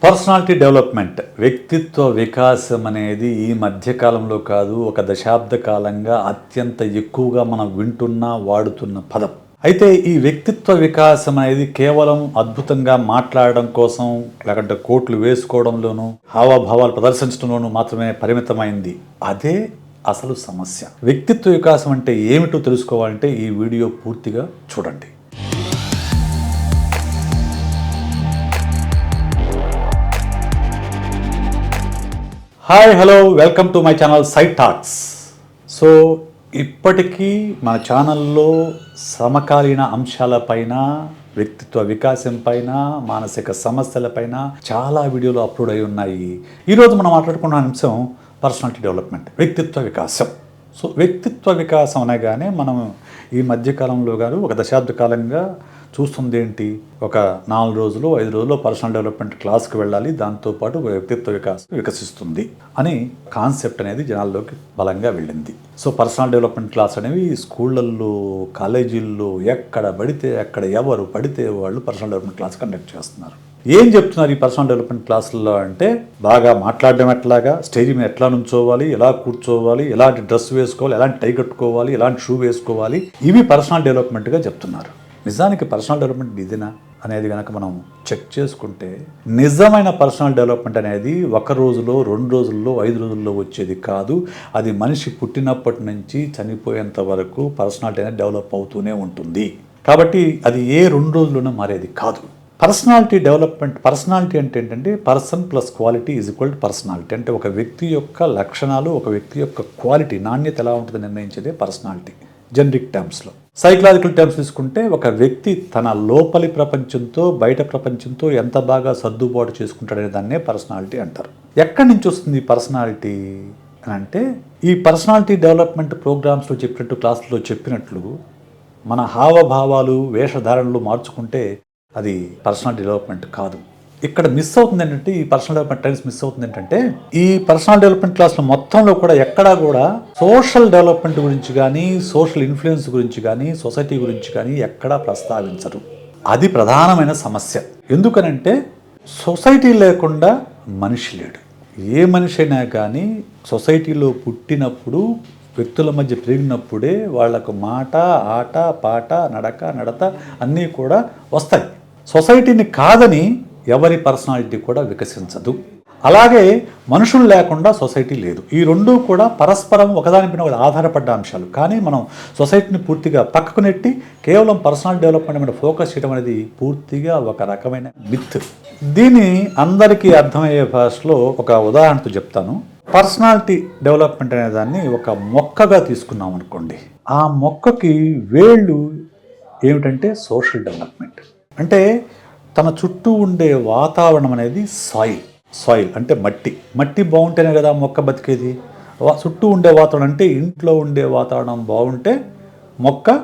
Personality development, వ్యక్తిత్వ వికాసం అనేది ఈ మధ్యకాలంలో కాదు, ఒక దశాబ్ద కాలంగా అత్యంత ఎక్కువగా మనం వింటున్న వాడుతున్న పదం. అయితే ఈ వ్యక్తిత్వ వికాసం అనేది కేవలం అద్భుతంగా మాట్లాడడం కోసం, లేకంటే కోట్లు వేసుకోవడంలోనూ, హావభావాలు ప్రదర్శించడంలోనూ మాత్రమే పరిమితమైంది. అదే అసలు సమస్య. వ్యక్తిత్వ వికాసం అంటే ఏమిటో తెలుసుకోవాలంటే ఈ వీడియో పూర్తిగా చూడండి. Hi, hello, welcome to my channel site talks. So ఇప్పటికీ మన ఛానల్లో సమకాలీన అంశాలపైన, వ్యక్తిత్వ వికాసం పైన, మానసిక సమస్యలపైన చాలా వీడియోలు అప్లోడ్ అయి ఉన్నాయి. ఈరోజు మనం మాట్లాడుకున్న అంశం పర్సనాలిటీ డెవలప్మెంట్, వ్యక్తిత్వ వికాసం. సో వ్యక్తిత్వ వికాసం అనగానే మనం ఈ మధ్యకాలంలో గాను ఒక దశాబ్ద కాలంగా చూస్తుంది ఏంటి, ఒక 4 రోజులు 5 రోజుల్లో పర్సనల్ డెవలప్మెంట్ క్లాస్కి వెళ్ళాలి, దాంతోపాటు వ్యక్తిత్వ వికాసం వికసిస్తుంది అని కాన్సెప్ట్ అనేది జనాల్లోకి బలంగా వెళ్ళింది. సో పర్సనల్ డెవలప్మెంట్ క్లాస్ అనేవి స్కూళ్ళల్లో, కాలేజీల్లో ఎక్కడ పడితే అక్కడ ఎవరు పడితే వాళ్ళు పర్సనల్ డెవలప్మెంట్ క్లాస్ కండక్ట్ చేస్తున్నారు. ఏం చెప్తున్నారు ఈ పర్సనల్ డెవలప్మెంట్ క్లాసుల్లో అంటే, బాగా మాట్లాడడం ఎట్లాగా, స్టేజ్ మీద ఎట్లా నుంచోవాలి, ఎలా కూర్చోవాలి, ఎలాంటి డ్రెస్ వేసుకోవాలి, ఎలాంటి టై కట్టుకోవాలి, ఎలాంటి షూ వేసుకోవాలి, ఇవి పర్సనల్ డెవలప్మెంట్గా చెప్తున్నారు. నిజానికి పర్సనల్ డెవలప్మెంట్ ఇదేనా అనేది కనుక మనం చెక్ చేసుకుంటే, నిజమైన పర్సనల్ డెవలప్మెంట్ అనేది 1 రోజులో, 2 రోజుల్లో, 5 రోజుల్లో వచ్చేది కాదు. అది మనిషి పుట్టినప్పటి నుంచి చనిపోయేంత వరకు పర్సనాలిటీ అనేది డెవలప్ అవుతూనే ఉంటుంది. కాబట్టి అది ఏ 2 రోజుల్లోనూ మారేది కాదు. పర్సనాలిటీ డెవలప్మెంట్, పర్సనాలిటీ అంటే ఏంటంటే person plus quality is equal to personality. అంటే ఒక వ్యక్తి యొక్క లక్షణాలు, ఒక వ్యక్తి యొక్క క్వాలిటీ, నాణ్యత ఎలా ఉంటుందో నిర్ణయించేదే పర్సనాలిటీ. జనరిక్ టర్మ్స్లో. సైకలాజికల్ టర్మ్స్ తీసుకుంటే, ఒక వ్యక్తి తన లోపలి ప్రపంచంతో బయట ప్రపంచంతో ఎంత బాగా సర్దుబాటు చేసుకుంటాడనే దాన్నే పర్సనాలిటీ అంటారు. ఎక్కడి నుంచి వస్తుంది ఈ పర్సనాలిటీ అని అంటే, ఈ పర్సనాలిటీ డెవలప్మెంట్ ప్రోగ్రామ్స్లో చెప్పినట్టు, క్లాసులో చెప్పినట్లు మన హావభావాలు, వేషధారణలు మార్చుకుంటే అది పర్సనాలిటీ డెవలప్మెంట్ కాదు. ఇక్కడ మిస్ అవుతుంది ఏంటంటే, ఈ పర్సనల్ డెవలప్మెంట్ టైమ్స్ మిస్ అవుతుంది ఏంటంటే, ఈ పర్సనల్ డెవలప్మెంట్ క్లాస్లో మొత్తంలో కూడా ఎక్కడా కూడా సోషల్ డెవలప్మెంట్ గురించి కానీ, సోషల్ ఇన్ఫ్లుయెన్స్ గురించి కానీ, సొసైటీ గురించి కానీ ఎక్కడా ప్రస్తావించరు. అది ప్రధానమైన సమస్య. ఎందుకనంటే, సొసైటీ లేకుండా మనిషి లేడు. ఏ మనిషి అయినా కానీ సొసైటీలో పుట్టినప్పుడు, వ్యక్తుల మధ్య పెరిగినప్పుడే వాళ్లకు మాట, ఆట, పాట, నడత అన్నీ కూడా వస్తాయి. సొసైటీని కాదని ఎవరి పర్సనాలిటీ కూడా వికసించదు. అలాగే మనుషులు లేకుండా సొసైటీ లేదు. ఈ రెండూ కూడా పరస్పరం ఒకదానిపైన ఒకటి ఆధారపడ్డ అంశాలు. కానీ మనం సొసైటీని పూర్తిగా పక్కకు నెట్టి కేవలం పర్సనల్ డెవలప్మెంట్ మీద ఫోకస్ చేయడం అనేది పూర్తిగా ఒక రకమైన మిత్. దీన్ని అందరికీ అర్థమయ్యే భాషలో ఒక ఉదాహరణతో చెప్తాను. పర్సనాలిటీ డెవలప్మెంట్ అనే దాన్ని ఒక మొక్కగా తీసుకున్నాం అనుకోండి. ఆ మొక్కకి వేళ్ళు ఏమిటంటే సోషల్ డెవలప్మెంట్. అంటే తన చుట్టూ ఉండే వాతావరణం అనేది సాయిల్ అంటే మట్టి బాగుంటేనే కదా మొక్క బతికేది. చుట్టూ ఉండే వాతావరణం అంటే, ఇంట్లో ఉండే వాతావరణం బాగుంటే మొక్క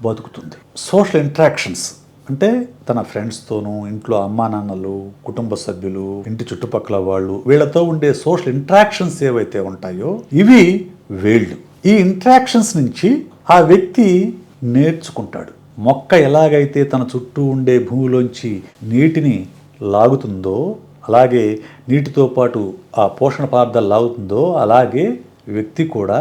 బతుకుతుంది. సోషల్ ఇంటరాక్షన్స్ అంటే తన ఫ్రెండ్స్తోనూ, ఇంట్లో అమ్మా నాన్నలు, కుటుంబ సభ్యులు, ఇంటి చుట్టుపక్కల వాళ్ళు, వీళ్ళతో ఉండే సోషల్ ఇంటరాక్షన్స్ ఏవైతే ఉంటాయో ఇవి వేళ్ళు. ఈ ఇంటరాక్షన్స్ నుంచి ఆ వ్యక్తి నేర్చుకుంటాడు. మొక్క ఎలాగైతే తన చుట్టూ ఉండే భూమిలోంచి నీటిని లాగుతుందో, అలాగే నీటితో పాటు ఆ పోషణ పదార్థాలు లాగుతుందో, అలాగే వ్యక్తి కూడా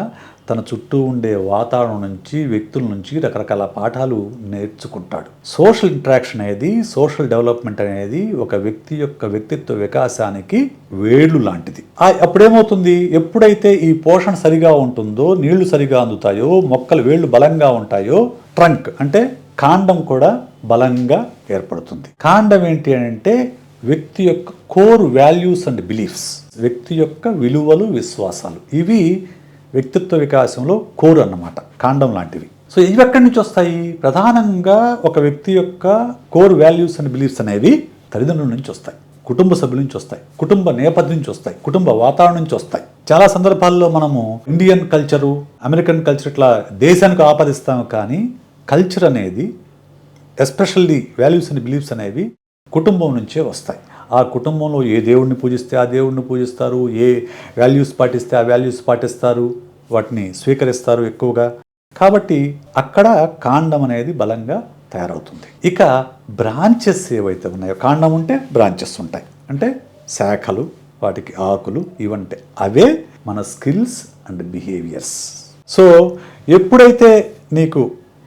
తన చుట్టూ ఉండే వాతావరణం నుంచి, వ్యక్తుల నుంచి రకరకాల పాఠాలు నేర్చుకుంటాడు. సోషల్ ఇంటరాక్షన్ అనేది, సోషల్ డెవలప్మెంట్ అనేది ఒక వ్యక్తి యొక్క వ్యక్తిత్వ వికాసానికి వేళ్ళు లాంటిది. అప్పుడేమవుతుంది, ఎప్పుడైతే ఈ పోషణ సరిగా ఉంటుందో, నీళ్లు సరిగా అందుతాయో, మొక్కలు వేళ్ళు బలంగా ఉంటాయో, ట్రంక్ అంటే కాండం కూడా బలంగా ఏర్పడుతుంది. కాండం ఏంటి అంటే వ్యక్తి యొక్క కోర్ వాల్యూస్ అండ్ బిలీఫ్స్, వ్యక్తి యొక్క విలువలు, విశ్వాసాలు. ఇవి వ్యక్తిత్వ వికాసంలో కోర్ అన్నమాట, కాండం లాంటివి. సో ఇవి ఎక్కడి నుంచి వస్తాయి? ప్రధానంగా ఒక వ్యక్తి యొక్క కోర్ వాల్యూస్ అండ్ బిలీఫ్స్ అనేవి తల్లిదండ్రుల నుంచి వస్తాయి, కుటుంబ సభ్యుల నుంచి వస్తాయి, కుటుంబ నేపథ్యం నుంచి వస్తాయి, కుటుంబ వాతావరణం నుంచి వస్తాయి. చాలా సందర్భాల్లో మనము ఇండియన్ కల్చరు, అమెరికన్ కల్చర్ ఇట్లా దేశానికి ఆపాదిస్తాము. కానీ కల్చర్ అనేది, ఎస్పెషల్లీ వాల్యూస్ అండ్ బిలీఫ్స్ అనేవి కుటుంబం నుంచే వస్తాయి. ఆ కుటుంబంలో ఏ దేవుడిని పూజిస్తే ఆ దేవుడిని పూజిస్తారు, ఏ వాల్యూస్ పాటిస్తే ఆ వాల్యూస్ పాటిస్తారు, వాటిని స్వీకరిస్తారు ఎక్కువగా. కాబట్టి అక్కడ కాండం అనేది బలంగా తయారవుతుంది. ఇక బ్రాంచెస్ ఏవైతే ఉన్నాయో, కాండం ఉంటే బ్రాంచెస్ ఉంటాయి. అంటే శాఖలు, వాటికి ఆకులు ఇవంటే అవే మన స్కిల్స్ అండ్ బిహేవియర్స్. సో ఎప్పుడైతే నీకు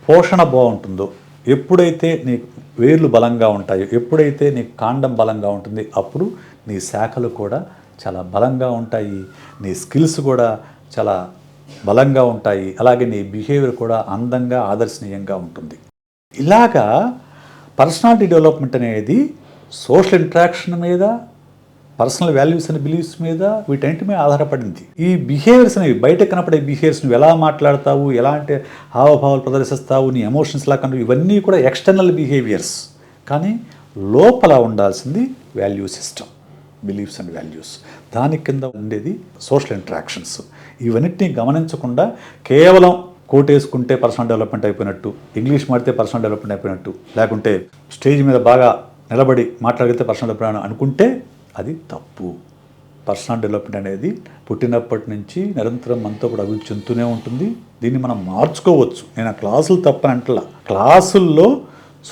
పోషణ బాగుంటుందో, ఎప్పుడైతే నీకు వేర్లు బలంగా ఉంటాయో, ఎప్పుడైతే నీకు కాండం బలంగా ఉంటుంది, అప్పుడు నీ శాఖలు కూడా చాలా బలంగా ఉంటాయి, నీ స్కిల్స్ కూడా చాలా బలంగా ఉంటాయి, అలాగే నీ బిహేవియర్ కూడా అందంగా ఆదర్శనీయంగా ఉంటుంది. ఇలాగా పర్సనాలిటీ డెవలప్మెంట్ అనేది సోషల్ ఇంటరాక్షన్ మీద, పర్సనల్ వాల్యూస్ అండ్ బిలీఫ్స్ మీద, వీటన్నిటి మీద ఆధారపడింది. ఈ బిహేవియర్స్ అనేవి, బయట కనపడే బిహేవియర్స్, నువ్వు ఎలా మాట్లాడతావు, ఎలాంటి హావభావాలు ప్రదర్శిస్తావు, నీ ఎమోషన్స్ ఎలా కనుక, ఇవన్నీ కూడా ఎక్స్టర్నల్ బిహేవియర్స్. కానీ లోపల ఉండాల్సింది value system, beliefs and values. దాని కింద ఉండేది సోషల్ ఇంటరాక్షన్స్. ఇవన్నిటిని గమనించకుండా కేవలం కోటేసుకుంటే పర్సనల్ డెవలప్మెంట్ అయిపోయినట్టు, ఇంగ్లీష్ మాడితే పర్సనల్ డెవలప్మెంట్ అయిపోయినట్టు, లేకుంటే స్టేజ్ మీద బాగా నిలబడి మాట్లాడితే పర్సనల్ డెవలప్మెంట్ అనుకుంటే అది తప్పు. పర్సనల్ డెవలప్మెంట్ అనేది పుట్టినప్పటి నుంచి నిరంతరం మనతో కూడా అభివృద్ధి చెందుతూనే ఉంటుంది. దీన్ని మనం మార్చుకోవచ్చు. నేను ఆ క్లాసులు తప్పని అంటలా. క్లాసుల్లో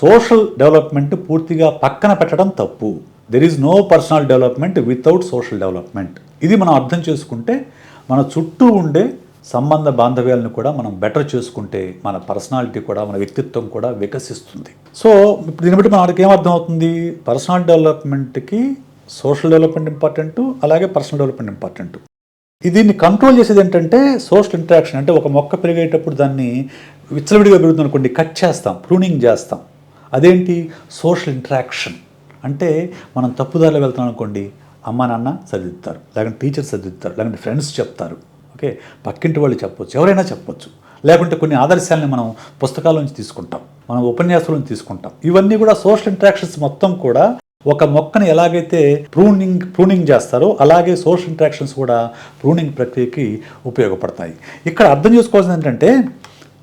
సోషల్ డెవలప్మెంట్ పూర్తిగా పక్కన పెట్టడం తప్పు. There is no personal development without social development. ఇది మనం అర్థం చేసుకుంటే మన చుట్టూ ఉండే సంబంధ బాంధవ్యాలను కూడా మనం బెటర్ చేసుకుంటే మన పర్సనాలిటీ కూడా, మన వ్యక్తిత్వం కూడా వికసిస్తుంది. సో ఇప్పుడు దీన్ని బట్టి మనకి ఏమర్థం అవుతుంది? పర్సనల్ డెవలప్మెంట్కి సోషల్ డెవలప్మెంట్ ఇంపార్టెంట్, అలాగే పర్సనల్ డెవలప్మెంట్ ఇంపార్టెంట్. దీన్ని కంట్రోల్ చేసేది ఏంటంటే సోషల్ ఇంటరాక్షన్. అంటే ఒక మొక్క పెరిగేటప్పుడు దాన్ని విచ్చలవిడిగా పెరుగుతుంది అనుకోండి, కట్ చేస్తాం, ప్రూనింగ్ చేస్తాం. అదేంటి? Social interaction. అంటే మనం తప్పుదారిలో వెళ్తాం అనుకోండి, అమ్మ నాన్న చదివిస్తారు, లేకుంటే టీచర్స్ చదివిస్తారు, లేకుంటే ఫ్రెండ్స్ చెప్తారు, ఓకే, పక్కింటి వాళ్ళు చెప్పొచ్చు, ఎవరైనా చెప్పొచ్చు, లేకుంటే కొన్ని ఆదర్శాలని మనం పుస్తకాల నుంచి తీసుకుంటాం, మనం ఉపన్యాసాల నుంచి తీసుకుంటాం. ఇవన్నీ కూడా సోషల్ ఇంటరాక్షన్స్ మొత్తం కూడా ఒక మొక్కని ఎలాగైతే ప్రూనింగ్ చేస్తారో అలాగే సోషల్ ఇంటరాక్షన్స్ కూడా ప్రూనింగ్ ప్రక్రియకి ఉపయోగపడతాయి. ఇక్కడ అర్థం చేసుకోవాల్సింది ఏంటంటే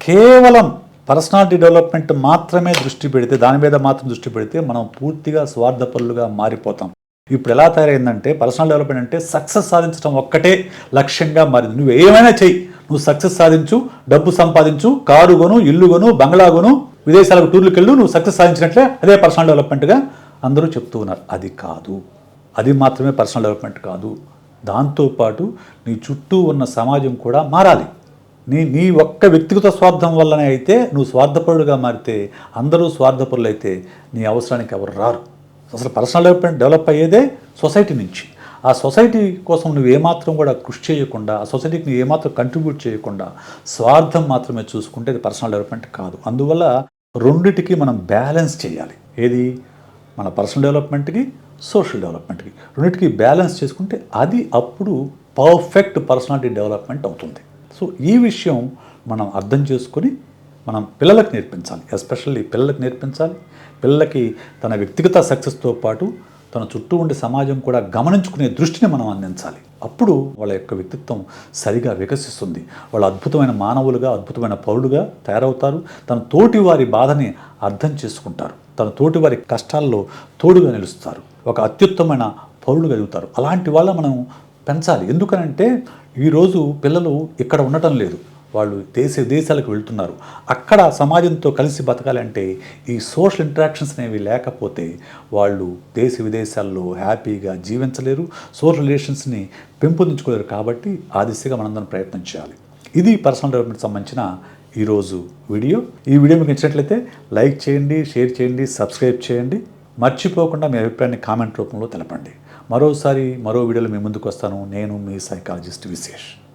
కేవలం పర్సనాలిటీ డెవలప్మెంట్ మాత్రమే దృష్టి పెడితే, దాని మీద మాత్రం దృష్టి పెడితే మనం పూర్తిగా స్వార్థపరులుగా మారిపోతాం. ఇప్పుడు ఎలా తయారైందంటే పర్సనల్ డెవలప్మెంట్ అంటే సక్సెస్ సాధించడం ఒక్కటే లక్ష్యంగా మారింది. నువ్వు ఏమైనా చెయ్యి, నువ్వు సక్సెస్ సాధించు, డబ్బు సంపాదించు, కారు కొను, ఇల్లు కొను, బంగ్లా కొను, విదేశాలకు టూర్లకు వెళ్ళు, నువ్వు సక్సెస్ సాధించినట్లే అదే పర్సనల్ డెవలప్మెంట్గా అందరూ చెప్తూ ఉన్నారు. అది కాదు, అది మాత్రమే పర్సనల్ డెవలప్మెంట్ కాదు. దాంతోపాటు నీ చుట్టూ ఉన్న సమాజం కూడా మారాలి. నీ ఒక్క వ్యక్తిగత స్వార్థం వల్లనే అయితే నువ్వు స్వార్థపరుడుగా మారితే, అందరూ స్వార్థపరులు అయితే నీ అవసరానికి ఎవరు రారు. అసలు పర్సనల్ డెవలప్ అయ్యేదే సొసైటీ నుంచి. ఆ సొసైటీ కోసం నువ్వు ఏమాత్రం కూడా కృషి చేయకుండా, ఆ సొసైటీకి నువ్వు ఏమాత్రం కంట్రిబ్యూట్ చేయకుండా స్వార్థం మాత్రమే చూసుకుంటే అది పర్సనల్ డెవలప్మెంట్ కాదు. అందువల్ల రెండిటికి మనం బ్యాలెన్స్ చేయాలి. ఏది? మన పర్సనల్ డెవలప్మెంట్కి, సోషల్ డెవలప్మెంట్కి, రెండింటికి బ్యాలెన్స్ చేసుకుంటే అది అప్పుడు పర్ఫెక్ట్ పర్సనాలిటీ డెవలప్మెంట్ అవుతుంది. సో ఈ విషయం మనం అర్థం చేసుకొని మనం పిల్లలకు నేర్పించాలి. ఎస్పెషల్లీ పిల్లలకు నేర్పించాలి. పిల్లలకి తన వ్యక్తిగత సక్సెస్తో పాటు తన చుట్టూ ఉండే సమాజం కూడా గమనించుకునే దృష్టిని మనం అందించాలి. అప్పుడు వాళ్ళ యొక్క వ్యక్తిత్వం సరిగా వికసిస్తుంది. వాళ్ళు అద్భుతమైన మానవులుగా, అద్భుతమైన పౌరులుగా తయారవుతారు. తన తోటి వారి బాధని అర్థం చేసుకుంటారు. తన తోటి వారి కష్టాల్లో తోడుగా నిలుస్తారు. ఒక అత్యుత్తమైన పౌరులుగా ఎదుగుతారు. అలాంటి వాళ్ళ మనం పెంచాలి. ఎందుకనంటే ఈరోజు పిల్లలు ఇక్కడ ఉండటం లేదు, వాళ్ళు దేశాలకు వెళ్తున్నారు. అక్కడ సమాజంతో కలిసి బతకాలంటే ఈ సోషల్ ఇంటరాక్షన్స్ అనేవి లేకపోతే వాళ్ళు దేశ విదేశాల్లో హ్యాపీగా జీవించలేరు, సోషల్ రిలేషన్స్ని పెంపొందించుకోలేరు. కాబట్టి ఆ దిశగా మనందరం ప్రయత్నం చేయాలి. ఇది పర్సనల్ డెవలప్మెంట్ సంబంధించిన ఈరోజు వీడియో. ఈ వీడియో మీకు నచ్చినట్లయితే లైక్ చేయండి, షేర్ చేయండి, సబ్స్క్రైబ్ చేయండి. మర్చిపోకుండా మీ అభిప్రాయాన్ని కామెంట్ రూపంలో తెలపండి. మరోసారి మరో వీడియోలో మీ ముందుకు వస్తాను. నేను మీ సైకాలజిస్ట్ విశేష్.